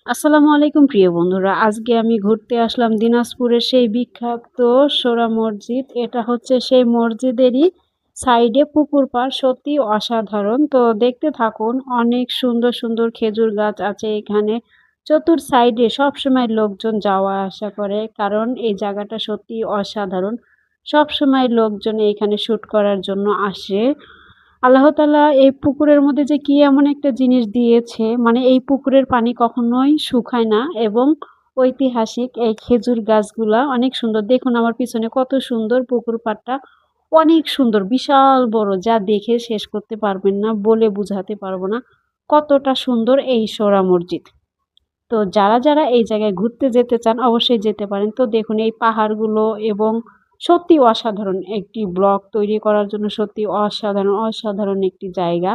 আসসালামু আলাইকুম প্রিয় বন্ধুরা। আজকে আমি ঘুরতে আসলাম দিনাজপুরের সেই বিখ্যাত সোহরা মসজিদ। এটা হচ্ছে সেই মসজিদেরই সাইডে পুকুর পাড়। সত্যি অসাধারণ। তো দেখতে থাকুন। অনেক সুন্দর, সুন্দর খেজুর গাছ আছে এখানে। চতুর সাইডে সবসময় লোকজন যাওয়া আসা করে। কারণ এই জায়গাটা সত্যিই অসাধারণ। সবসময় লোকজন এখানে শ্যুট করার জন্য আসে। আল্লাহ তাআলা এই পুকুরের মধ্যে যে কি এমন একটা জিনিস দিয়েছে, মানে এই পুকুরের পানি কখনোই শুকায় না এবং ঐতিহাসিক এই খেজুর গাছগুলা অনেক সুন্দর। দেখুন আমার পিছনে কত সুন্দর পুকুর পাড়টা। অনেক সুন্দর, বিশাল বড়, যা দেখে শেষ করতে পারবেন না, বলে বুঝাতে পারবো না কতটা সুন্দর এই সোহরা মসজিদ। তো যারা এই জায়গায় ঘুরতে যেতে চান অবশ্যই যেতে পারেন। তো দেখুন এই পাহাড়গুলো এবং সত্যি অসাধারণ একটি ব্লগ তৈরি করার জন্য সত্যি অসাধারণ একটি জায়গা।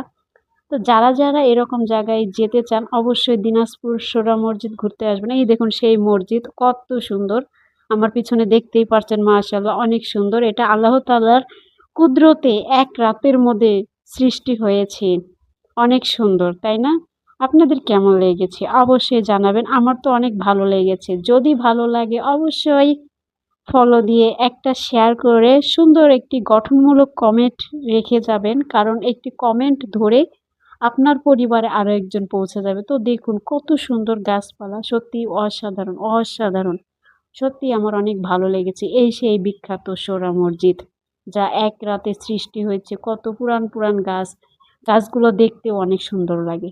তো যারা এরকম জায়গায় যেতে চান অবশ্যই দিনাজপুর সোহরা মসজিদ ঘুরতে আসবেন। এই দেখুন সেই মসজিদ কত সুন্দর। আমার পিছনে দেখতেই পারছেন, মাশাআল্লাহ অনেক সুন্দর। এটা আল্লাহ তাআলার কুদরতে এক রাতের মধ্যে সৃষ্টি হয়েছে। অনেক সুন্দর, তাই না? আপনাদের কেমন লেগেছে অবশ্যই জানাবেন। আমার তো অনেক ভালো লেগেছে। যদি ভালো লাগে অবশ্যই ফলো দিয়ে একটা শেয়ার করে সুন্দর একটি গঠনমূলক কমেন্ট রেখে যাবেন। কারণ একটি কমেন্ট ধরে আপনার পরিবারে আরো একজন পৌঁছে যাবে। তো দেখুন কত সুন্দর গাছপালা। সত্যিই অসাধারণ। সত্যিই আমার অনেক ভালো লেগেছে। এই সেই বিখ্যাত সোহরা মসজিদ, যা এক রাতে সৃষ্টি হয়েছে। কত পুরান গাছ। গাছগুলো দেখতেও অনেক সুন্দর লাগে।